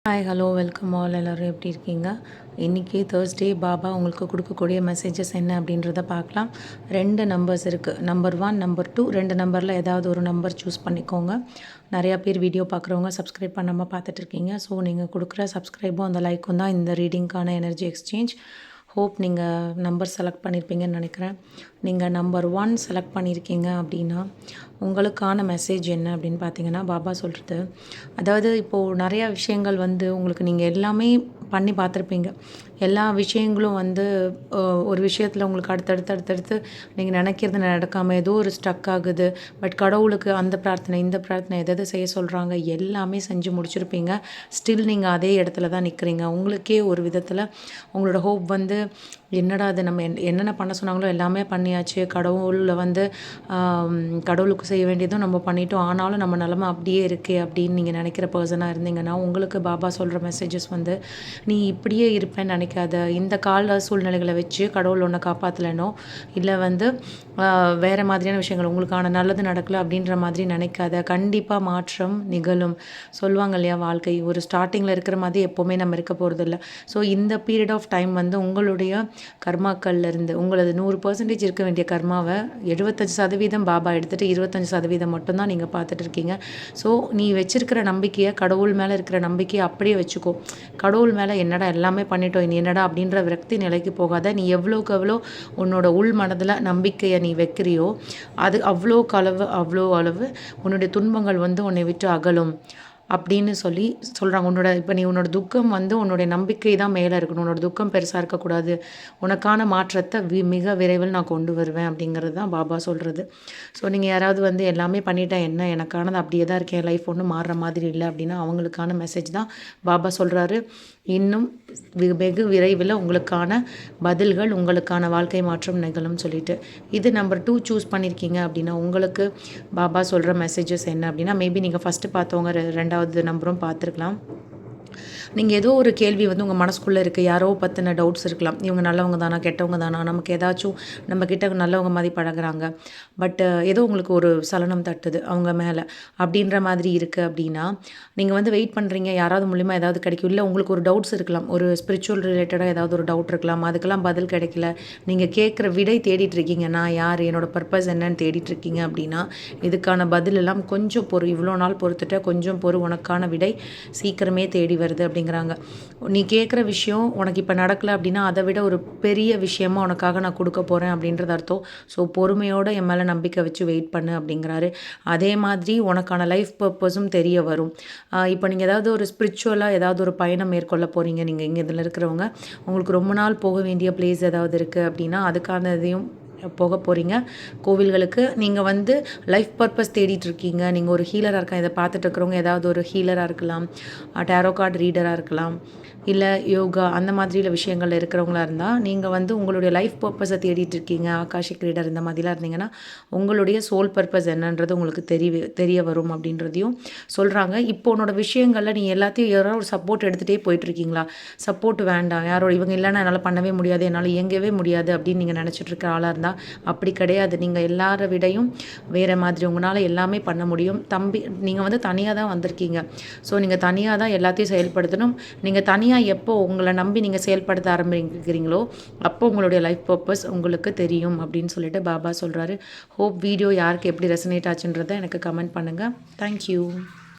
Hi hello welcome all. எல்லோரும் எப்படி இருக்கீங்க? இன்றைக்கி தேர்ஸ்டே பாபா உங்களுக்கு கொடுக்கக்கூடிய மெசேஜஸ் என்ன அப்படின்றத பார்க்கலாம். 2 நம்பர்ஸ் இருக்குது. Number 1, number 2. 2 நம்பரில் ஏதாவது ஒரு நம்பர் சூஸ் பண்ணிக்கோங்க. நிறையா பேர் வீடியோ பார்க்குறவங்க சப்ஸ்கிரைப் பண்ணாமல் பார்த்துட்ருக்கீங்க. ஸோ நீங்கள் கொடுக்குற சப்ஸ்கிரைபும் அந்த லைக்கும் தான் இந்த ரீடிங்க்கான எனர்ஜி எக்ஸ்சேஞ்ச். ஹோப் நீங்கள் நம்பர் செலக்ட் பண்ணியிருப்பீங்கன்னு நினைக்கிறேன். நீங்கள் நம்பர் 1 செலக்ட் பண்ணியிருக்கீங்க அப்படின்னா உங்களுக்கான மெசேஜ் என்ன அப்படின்னு பார்த்தீங்கன்னா, பாபா சொல்கிறது, அதாவது இப்போது நிறையா விஷயங்கள் உங்களுக்கு நீங்கள் எல்லாமே பண்ணி பார்த்துருப்பீங்க. எல்லா விஷயங்களும் ஒரு விஷயத்தில் உங்களுக்கு அடுத்தடுத்து நீங்கள் நினைக்கிறது நடக்காமல் ஏதோ ஒரு ஸ்டக் ஆகுது. பட் கடவுளுக்கு அந்த பிரார்த்தனை இந்த பிரார்த்தனை எதாவது செய்ய சொல்கிறாங்க, எல்லாமே செஞ்சு முடிச்சிருப்பீங்க. ஸ்டில் நீங்கள் அதே இடத்துல தான் நிற்கிறீங்க. உங்களுக்கே ஒரு விதத்தில் உங்களோட ஹோப் என்னடா அது, நம்ம என்னென்ன பண்ண சொன்னாங்களோ எல்லாமே பண்ணியாச்சு, கடவுளுக்கு செய்ய வேண்டியதும் நம்ம பண்ணிட்டோம், ஆனாலும் நம்ம நிலமை அப்படியே இருக்கே அப்படின்னு நீங்கள் நினைக்கிற பர்சனாக இருந்தீங்கன்னா உங்களுக்கு பாபா சொல்கிற மெசேஜஸ் நீ இப்படியே இருப்பேன்னு நினைக்காத. இந்த கால சூழ்நிலைகளை வச்சு கடவுள் ஒன்றை காப்பாற்றலனோ இல்லை வேறு மாதிரியான விஷயங்கள் உங்களுக்கான நல்லது நடக்கலை அப்படின்ற மாதிரி நினைக்காத. கண்டிப்பாக மாற்றம் நிகழும். சொல்லுவாங்க இல்லையா, வாழ்க்கை ஒரு ஸ்டார்டிங்கில் இருக்கிற மாதிரி எப்போவுமே நம்ம இருக்க போகிறதில்ல. ஸோ இந்த பீரியட் ஆஃப் டைம் உங்களுடைய கர்மாக்கள்லேருந்து உங்களது 100% இருக்க வேண்டிய கர்மாவை 75% பாபா எடுத்துகிட்டு 25% மட்டும்தான் நீங்கள் பார்த்துட்டு இருக்கீங்க. ஸோ நீ வச்சிருக்கிற நம்பிக்கையை, கடவுள் மேலே இருக்கிற நம்பிக்கையை அப்படியே வச்சுக்கோ. கடவுள் மேலே என்னடா எல்லாமே பண்ணிட்டோம், இனி என்னடா அப்படின்ற விரக்தி நிலைக்கு போகாத. நீ எவ்வளோக்கு எவ்வளோ உன்னோட உள் மனதில் நம்பிக்கையை நீ வைக்கிறியோ அது அவ்வளோ அளவு உன்னுடைய துன்பங்கள் உன்னை விட்டு அகலும் அப்படின்னு சொல்கிறாங்க. இப்போ நீ உன்னோட துக்கம் உன்னுடைய நம்பிக்கை தான் மேலே இருக்கணும். உன்னோட துக்கம் பெருசாக இருக்கக்கூடாது. உனக்கான மாற்றத்தை மிக விரைவில் நான் கொண்டு வருவேன் அப்படிங்கிறது தான் பாபா சொல்கிறது. ஸோ நீங்கள் யாராவது எல்லாமே பண்ணிட்டேன், என்ன எனக்கானது அப்படியே தான் இருக்கேன், லைஃப் ஒன்றும் மாறுற மாதிரி இல்லை அப்படின்னா அவங்களுக்கான மெசேஜ் தான் பாபா சொல்கிறாரு. இன்னும் வெகு விரைவில் உங்களுக்கான பதில்கள், உங்களுக்கான வாழ்க்கை மாற்றம் நிகழும் சொல்லிட்டு. இது நம்பர் 2 சூஸ் பண்ணியிருக்கீங்க அப்படின்னா உங்களுக்கு பாபா சொல்கிற மெசேஜஸ் என்ன அப்படின்னா, மேபி நீங்கள் ஃபஸ்ட்டு பார்த்தவங்க 2வது நம்பரும் பார்த்துருக்கலாம். நீங்கள் ஏதோ ஒரு கேள்வி உங்கள் மனசுக்குள்ளே இருக்குது, யாரோ பற்றின டவுட்ஸ் இருக்கலாம். இவங்க நல்லவங்க தானா கெட்டவங்க தானா, நமக்கு ஏதாச்சும் நம்மக்கிட்ட நல்லவங்க மாதிரி பழகுறாங்க, பட் ஏதோ உங்களுக்கு ஒரு சலனம் தட்டுது அவங்க மேலே அப்படின்ற மாதிரி இருக்குது அப்படின்னா நீங்கள் வெயிட் பண்ணுறீங்க யாராவது மூலிமா ஏதாவது கிடைக்கும். இல்லை உங்களுக்கு ஒரு டவுட்ஸ் இருக்கலாம், ஒரு ஸ்பிரிச்சுவல் ரிலேட்டடாக ஏதாவது ஒரு டவுட் இருக்கலாம், அதுக்கெல்லாம் பதில் கிடைக்கல, நீங்கள் கேட்குற விடை தேடிட்டுருக்கீங்க, நான் யார், என்னோடய பர்பஸ் என்னன்னு தேடிட்டுருக்கீங்க அப்படின்னா இதுக்கான பதில் எல்லாம் கொஞ்சம் இவ்வளோ நாள் பொறுத்துட்ட, கொஞ்சம் உனக்கான விடை சீக்கிரமே தேடி வருது அப்படிங்கிறாங்க. நீ கேட்குற விஷயம் உனக்கு இப்போ நடக்கலை அப்படின்னா அதை விட ஒரு பெரிய விஷயமா உனக்காக நான் கொடுக்க போகிறேன் அப்படின்றது அர்த்தம். ஸோ பொறுமையோடு என் மேலே நம்பிக்கை வச்சு வெயிட் பண்ணு அப்படிங்கிறாரு. அதே மாதிரி உனக்கான லைஃப் பர்பஸும் தெரிய வரும். இப்போ நீங்கள் ஏதாவது ஒரு ஸ்பிரிச்சுவலாக ஏதாவது ஒரு பயணம் மேற்கொள்ள போகிறீங்க, நீங்கள் இங்கே இதில் இருக்கிறவங்க உங்களுக்கு ரொம்ப நாள் போக வேண்டிய பிளேஸ் ஏதாவது இருக்குது அப்படின்னா அதுக்கானதையும் போக போகிறீங்க கோவில்களுக்கு. நீங்கள் லைஃப் பர்பஸ் தேடிட்டுருக்கீங்க, நீங்கள் ஒரு ஹீலராக இருக்க, இதை பார்த்துட்டு இருக்கிறவங்க ஏதாவது ஒரு ஹீலராக இருக்கலாம், டேரோ கார்டு ரீடராக இருக்கலாம், இல்லை யோகா அந்த மாதிரியில் விஷயங்கள் இருக்கிறவங்களா இருந்தால் நீங்கள் உங்களுடைய லைஃப் பர்பஸை தேடிட்டுருக்கீங்க, ஆகாஷிக் ரீடர் இந்த மாதிரிலாம் இருந்தீங்கன்னா உங்களுடைய சோல் பர்பஸ் என்னன்றது உங்களுக்கு தெரிய வரும் அப்படின்றதையும் சொல்கிறாங்க. இப்போ உன்னோட விஷயங்களில் நீ எல்லாத்தையும் யாரோ ஒரு சப்போர்ட் எடுத்துகிட்டே போயிட்டுருக்கீங்களா, சப்போர்ட் வேண்டாம், இவங்க இல்லைன்னா என்னால் பண்ணவே முடியாது, என்னால் இயங்கவே முடியாது அப்படின்னு நீங்கள் நினச்சிட்ருக்க ஆளாக இருந்தால் அப்படி கிடையாது. நீங்கள் எல்லாரை விடையும் வேறு மாதிரி உங்களால் எல்லாமே பண்ண முடியும். நீங்கள் தனியாக தான் வந்திருக்கீங்க. ஸோ நீங்கள் தனியாக தான் எல்லாத்தையும் செயல்படுத்தணும். நீங்கள் தனியாக எப்போ உங்களை நம்பி நீங்கள் செயல்படுத்த ஆரம்பிக்கிறீங்களோ அப்போ உங்களுடைய லைஃப் பர்பஸ் உங்களுக்கு தெரியும் அப்படின்னு சொல்லிட்டு பாபா சொல்கிறாரு. ஹோப் வீடியோ யாருக்கு எப்படி ரெசனேட் ஆச்சுன்றதை எனக்கு கமெண்ட் பண்ணுங்கள். தேங்க்யூ.